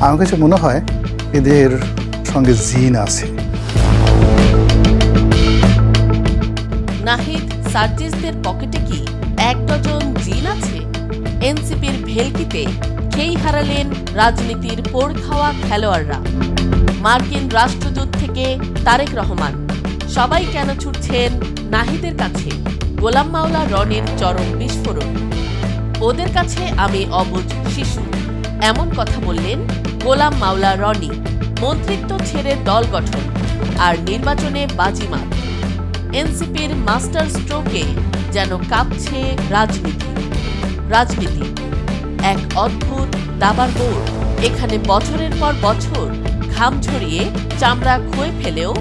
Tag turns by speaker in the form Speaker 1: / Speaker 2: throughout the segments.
Speaker 1: আমার কাছে মনে হয় এদের সঙ্গে জিন আছে।
Speaker 2: নাহিদ সার্জিসদের পকেটে কি 1 ডজন জিন আছে? এনসিপির ভেলকিতে খেই হারালেন রাজনীতির পোড় খাওয়া খেলোয়াড়রা। মার্কিন রাষ্ট্রদূত থেকে তারেক রহমান, সবাই কেন ছুটছেন নাহিদের কাছে? গোলাম মাওলা রনির চরম বিস্ফোরণ। ওদের কাছে আমি অবুঝ শিশু, এমন কথা বললেন গোলাম মাওলা রনি। মন্ত্রিত্ব ছেড়ে দল গঠন আর নির্বাচনে বাজিমাত। এনসিপির মাস্টার স্ট্রোকে যেন কাঁপছে রাজনীতি এক অদ্ভুত দাবার বোর্ড। এখানে বছরের পর বছর ঘাম ঝরিয়ে চামড়া ক্ষয়ে ফেলেও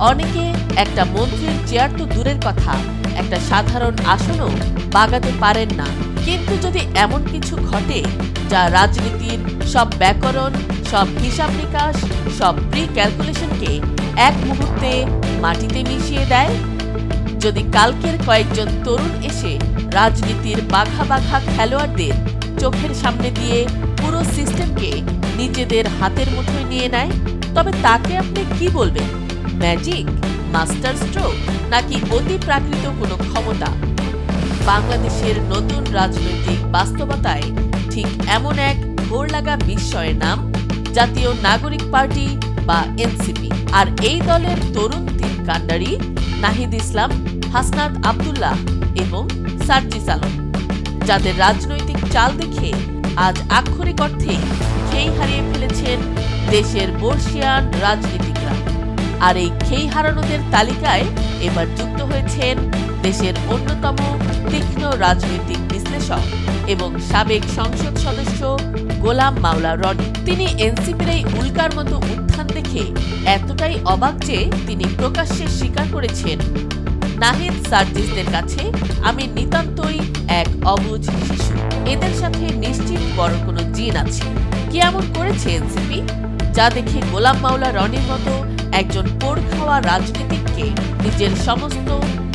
Speaker 2: অনেকে একটা মন্ত্রীর চেয়ার তো দূরের কথা, একটা সাধারণ আসনও বাগাতে পারেন না। কিন্তু যদি এমন কিছু ঘটে যা রাজনীতির সব ব্যাকরণ, সব হিসাব নিকাশ, সব প্রি ক্যালকুলেশনকে এক মুহূর্তে মাটিতে মিশিয়ে দেয়, যদি কালকের কয়েকজন তরুণ এসে রাজনীতির বাঘা বাঘা খেলোয়াড়দের চোখের সামনে দিয়ে পুরো সিস্টেমকে নিজেদের হাতের মুঠোয় নিয়ে নেয়, তবে তাকে আপনি কি বলবেন? ম্যাজিক, মাস্টার স্ট্রোক, নাকি অতি প্রাকৃত কোনো ক্ষমতা? বাংলাদেশের নতুন রাজনৈতিক বাস্তবতায় ঠিক এমন এক ঘোর লাগা বিস্ময়ের নাম জাতীয় নাগরিক পার্টি বা এনসিপি। আর এই দলের তরুণ তিন কাণ্ডারি নাহিদ ইসলাম, হাসনাত আব্দুল্লাহ এবং সার্জিস আলম, যাদের রাজনৈতিক চাল দেখে আজ আক্ষরিক অর্থেই খেই হারিয়ে ফেলেছেন দেশের বর্ষিয়ান রাজনীতিকরা। আর এই খেই হারানোদের তালিকায় এবার যুক্ত হয়েছেন দেশের অন্যতম তীক্ষ্ণ রাজনৈতিক বিশ্লেষক এবং সাবেক সংসদ সদস্য গোলাম মাওলা রনি। তিনি এনসিপির এই উল্কার মতো উত্থান দেখে এতটাই অবাক যে তিনি প্রকাশ্যে স্বীকার করেছেন, নাহিদ সার্জিসদের কাছে আমি নিতান্তই এক অবুঝ শিশু। এদের সাথে নিশ্চিত বড় কোনো জিন আছে। কি এমন করেছে এনসিপি যা দেখে গোলাম মাওলা রনির মতো একজন পোড় খাওয়া রাজনীতিককে নিজের সমস্ত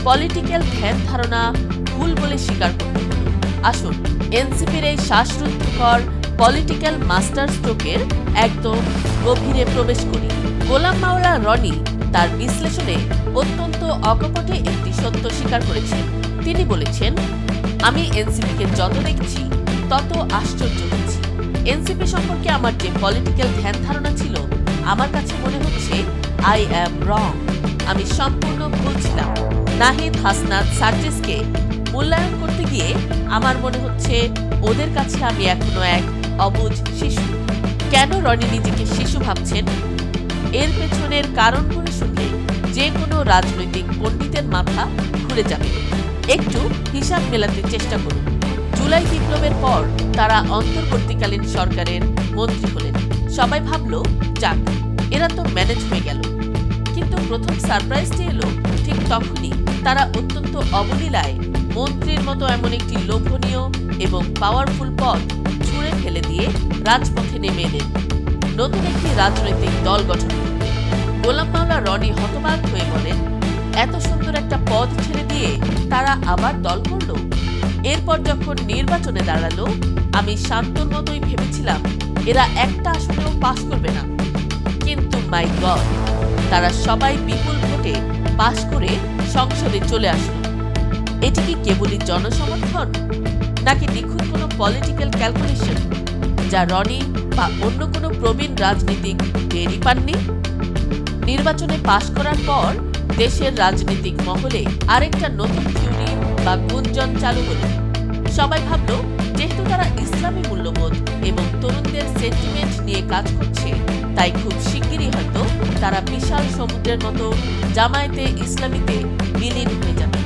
Speaker 2: পলিটিক্যাল ধ্যান ধারণা ভুল বলে স্বীকার করতে হলো? আসুন এনসিপির এই শ্বাসরুদ্ধকর পলিটিক্যাল মাস্টার স্ট্রোকের একদম গভীরে প্রবেশ করি। গোলাম মাওলা রনি তার বিশ্লেষণে অত্যন্ত অকপটে একটি সত্য স্বীকার করেছেন। তিনি বলেছেন, আমি এনসিপিকে যত দেখছি তত আশ্চর্য হচ্ছি। এনসিপি সম্পর্কে আমার যে পলিটিক্যাল ধ্যান ধারণা ছিল, আমার কাছে মনে হচ্ছে আই অ্যাম রং, আমি সম্পূর্ণ ভুল ছিলাম। নাহিদ, হাসনাত, সার্জিসকে মূল্যায়ন করতে গিয়ে আমার মনে হচ্ছে ওদের কাছে আমি এখনো এক অবুঝ শিশু। কেন রনি নিজেকে শিশু ভাবছেন? এর পেছনের কারণগুলো শুনলে যে কোনো রাজনৈতিক পণ্ডিতের মাথা ঘুরে যাবে। একটু হিসাব মেলাতে চেষ্টা করুন। জুলাই বিপ্লবের পর তারা অন্তর্বর্তীকালীন সরকারের মন্ত্রী হলেন। সবাই ভাবল, যাক, এরা তো ম্যানেজ হয়ে গেল। কিন্তু প্রথম সারপ্রাইজটি এলো ঠিক তখনই তারা অত্যন্ত অবলীলায় মন্ত্রীর মতো এমন একটি লোভনীয় এবং পাওয়ারফুল পদ ছুঁড়ে ফেলে দিয়ে রাজপথে নেমে এলেন নতুন একটি রাজনৈতিক দল গঠন করতে। গোলাম মাওলা রনি হতবাক হয়ে বলেন, এত সুন্দর একটা পদ ছেড়ে দিয়ে তারা আবার দল করল? এরপর যখন নির্বাচনে দাঁড়ালো, আমি শান্তর মতোই ভেবেছিলাম এরা একটা আসনেও পাস করবে না। কিন্তু মাই গড, তারা সবাই বিপুল ভোটে পাস করে সংসদে চলে আসলো। এটি কি কেবলই জনসমর্থন, নাকি নিখুঁত কোনো পলিটিক্যাল ক্যালকুলেশন যা রনি বা অন্য কোনো প্রবীণ রাজনীতিক টেরই পাননি? নির্বাচনে পাশ করার পর দেশের রাজনৈতিক মহলে আরেকটা নতুন থিওরি বা গুঞ্জন চালু হলো। সবাই ভাবল, যেহেতু তারা ইসলামী মূল্যবোধ এবং তরুণদের সেন্টিমেন্ট নিয়ে কাজ করছে, তাই খুব শিগগিরই হয়তো তারা বিশাল সমুদ্রের মতো জামায়াতে ইসলামীতে বিলীন হয়ে যাবে।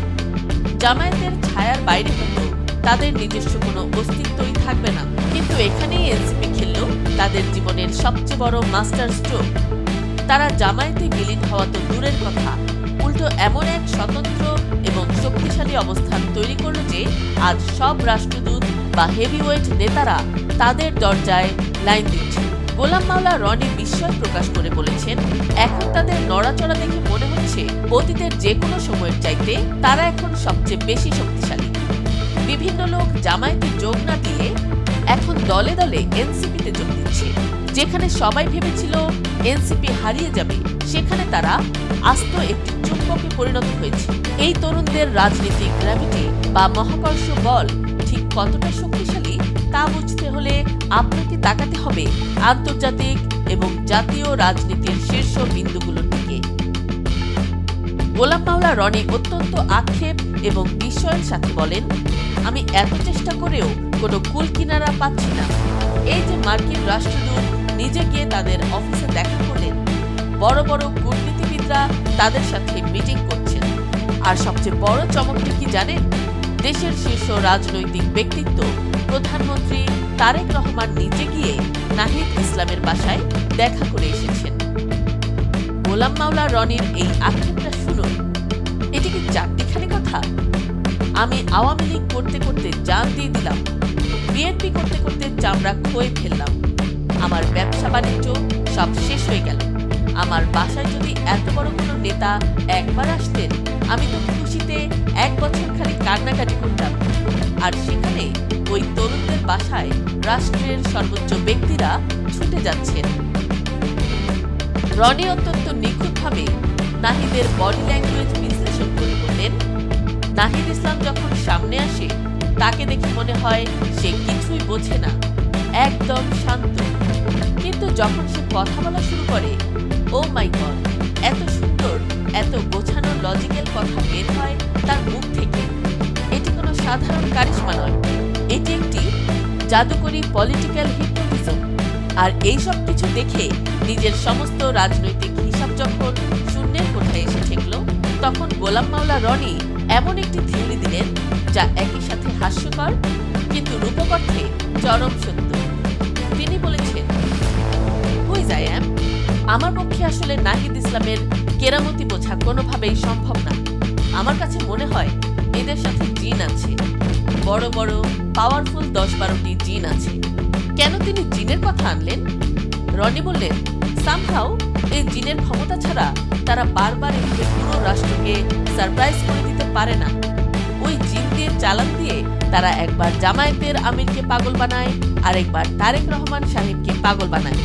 Speaker 2: জামায়াতের ছায়ার বাইরে হয়তো তাদের নিজস্ব কোনো অস্তিত্বই থাকবে না। কিন্তু এখানেই এনসিপি খেলল তাদের জীবনের সবচেয়ে বড় মাস্টার স্ট্রোক। তারা জামায়াতে বিলীন হওয়া তো দূরের কথা, উল্টো এমন এক স্বতন্ত্র এবং শক্তিশালী অবস্থান তৈরি করল যে আজ সব রাষ্ট্রদূত বা হেভিওয়েট নেতারা তাদের দরজায় লাইন দিচ্ছে। গোলাম মাওলা রনি বিস্ময় প্রকাশ করে বলেছেন, এখন তাদের নড়াচড়া দেখে মনে হচ্ছে অতীতের যে কোনো সময়ের চাইতে তারা এখন সবচেয়ে বেশি শক্তিশালী। বিভিন্ন লোক জামায়াতে যোগ না দিয়ে এখন দলে দলে এনসিপিতে যোগ দিচ্ছে, যেখানে সবাই ভেবেছিল এনসিপি হারিয়ে যাবে, সেখানে তারা আস্ত একটি চুম্বকে পরিণত হয়েছে। এই তরুণদের রাজনীতিক গ্র্যাভিটি বা মহাকর্ষ বল ঠিক কতটা শক্তিশালী তা বুঝতে হলে আপনাকে তাকাতে হবে আন্তর্জাতিক এবং জাতীয় রাজনীতির শীর্ষ বিন্দুগুলোর দিকে। গোলাম মাওলা রনি অত্যন্ত আক্ষেপ এবং বিস্ময়ের সাথে বলেন, আমি এত চেষ্টা করেও কোনো কুল কিনারা পাচ্ছি না। এই যে মার্কিন রাষ্ট্রদূত নিজে গিয়ে তাদের অফিসে দেখা করলেন, বড় বড় কূটনীতিবিদরা তাদের সাথে মিটিং করছেন, আর সবচেয়ে বড় চমকটি কি জানেন? দেশের শীর্ষ রাজনৈতিক ব্যক্তিত্ব প্রধানমন্ত্রী তারেক রহমান নিজে গিয়ে নাহিদ ইসলামের বাসায় দেখা করে এসেছেন। গোলাম মাওলা রনির এই আক্ষেপটা শুনুন, এটি কি চারটিখানি কথা? আমি আওয়ামী লীগ করতে করতে জান দিয়ে দিলাম, বিএনপি করতে করতে চামড়া খয়ে ফেললাম, আমার ব্যবসা বাণিজ্য সব শেষ হয়ে গেল। আমার বাসায় যদি এত বড় কোনো নেতা একবার আসতেন, আমি তো খুশিতে 1 বছর খালি কান্নাকাটি করতাম। আর সেখানে ওই তরুণদের বাসায় রাষ্ট্রের সর্বোচ্চ ব্যক্তিরা ছুটে যাচ্ছেন। রনি অত্যন্ত নিখুঁতভাবে নাহিদের বডি ল্যাঙ্গুয়েজ বিশ্লেষণ করে বললেন, নাহিদ ইসলাম যখন সামনে আসে তাকে দেখে মনে হয় সে কিছুই বোঝে না, একদম শান্ত। কিন্তু যখন সে কথা বলা শুরু করে, ও মাই গড, এত সুন্দর, এত গোছানো লজিক্যাল কথা বের হয় তার মুখ থেকে। এটি কোনো সাধারণ কারিশমা নয়, এটি একটি জাদুকরী পলিটিক্যাল হিপনোটিজম। আর এই সব কিছু দেখে নিজের সমস্ত রাজনৈতিক হিসাব যখন শূন্যের কোঠায় এসে ঠেকল, তখন গোলাম মাওলা রনি এমন একটি থিওরি দিলেন যা একই সাথে হাস্যকর কিন্তু রূপক অর্থে চরম সত্য। তিনি বলেছেন, হুইজ আই অ্যাম। আমার পক্ষে আসলে নাহিদ ইসলামের কেরামতি বোঝা কোনোভাবেই সম্ভব না। আমার কাছে মনে হয় এদের সাথে জিন আছে, বড় বড় পাওয়ারফুল 10-12টি জিন আছে। কেন তিনি জিনের কথা আনলেন? রনি বললেন, সামহাউ এই জিনের ক্ষমতা ছাড়া তারা বারবার এভাবে পুরো রাষ্ট্রকে সারপ্রাইজ করে দিতে পারে না। ওই জিন দিয়ে চালান দিয়ে তারা একবার জামায়াতের আমিরকে পাগল বানায়, আর একবার তারেক রহমান সাহেবকে পাগল বানায়,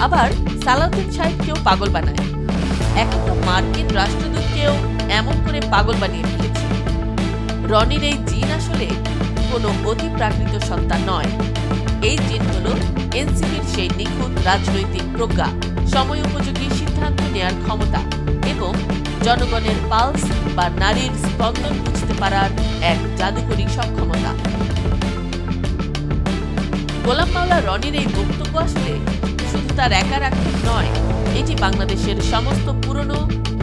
Speaker 2: আবার সালাউদ্দিন সাহেবকেও পাগল বানায়। এখন তো মার্কিন রাষ্ট্রদূতকেও এমন করে পাগল বানিয়ে ফেলেছে। রনির এই জিন আসলে কোনো অতি প্রাকৃত সত্তা নয়। এই জিন হল এনসিপির সেই নিখুঁত রাজনৈতিক প্রজ্ঞা, সময় উপযোগী সিদ্ধান্ত নেয়ার ক্ষমতা এবং জনগণের পালস বা নারীর স্পন্দন বুঝতে পারার এক জাদুকরী সক্ষমতা। গোলাম মাওলা রনির এই বক্তব্য আসলে শুধু তার একার আক্ষেপ নয়, এটি বাংলাদেশের সমস্ত পুরনো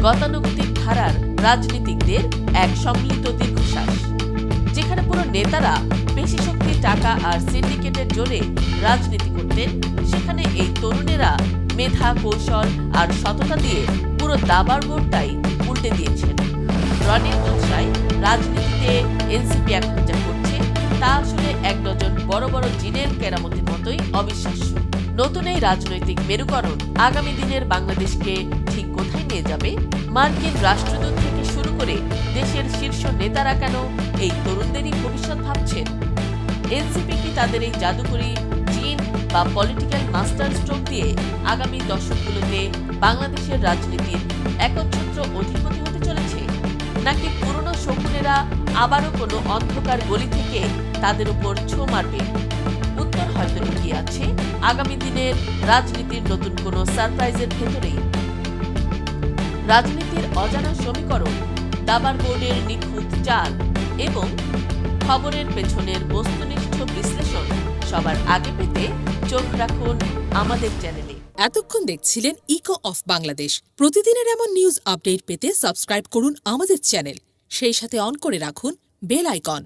Speaker 2: গতানুগতিক ধারার রাজনীতিকদের এক সম্মিলিত দীর্ঘশ্বাস। যেখানে পুরো নেতারা বেশি শক্তি, টাকা আর সিন্ডিকেটের জোরে রাজনীতি করতেন, সেখানে এই তরুণেরা মেধা, কৌশল আর সততা দিয়ে পুরো দাবার বোর্ডটাই উল্টে দিয়েছেন। রনির ভাষায় রাজনীতিতে এনসিপি এখন যা করছে তা আসলে 1 ডজন বড় বড় জিনের কেরামতির মতোই অবিশ্বাস্য। নতুন এই রাজনৈতিক মেরুকরণ আগামী দিনের বাংলাদেশকে ঠিক কোথায় নিয়ে যাবে? মার্কিন রাষ্ট্রদূত থেকে শুরু করে দেশের শীর্ষ নেতারা কেন এই তরুণদেরই ভবিষ্যৎ ভাবছেন? এনসিপি কি তাদের এই জাদুকরী জিন বা পলিটিক্যাল মাস্টার স্ট্রোক দিয়ে আগামী দশকগুলোতে বাংলাদেশের রাজনীতির একচ্ছত্র অধিপতি হতে চলেছে, নাকি পুরনো শকুনেরা আবারও কোনো অন্ধকার গলি থেকে তাদের উপর ছো মারবে? উত্তর হয়তো লুকিয়ে আছে আগামী দিনের রাজনীতির নতুন কোনো সারপ্রাইজের ভেতরেই। রাজনীতির অজানা সমীকরণ, দাবার বোর্ডের নিখুঁত চাল এবং খবরের পেছনের বস্তুনিষ্ঠ বিশ্লেষণ সবার আগে পেতে চোখ রাখুন আমাদের চ্যানেলে।
Speaker 3: এতক্ষণ দেখছিলেন ইকো অফ বাংলাদেশ। প্রতিদিনের এমন নিউজ আপডেট পেতে সাবস্ক্রাইব করুন আমাদের চ্যানেল, সেই সাথে অন করে রাখুন বেল আইকন।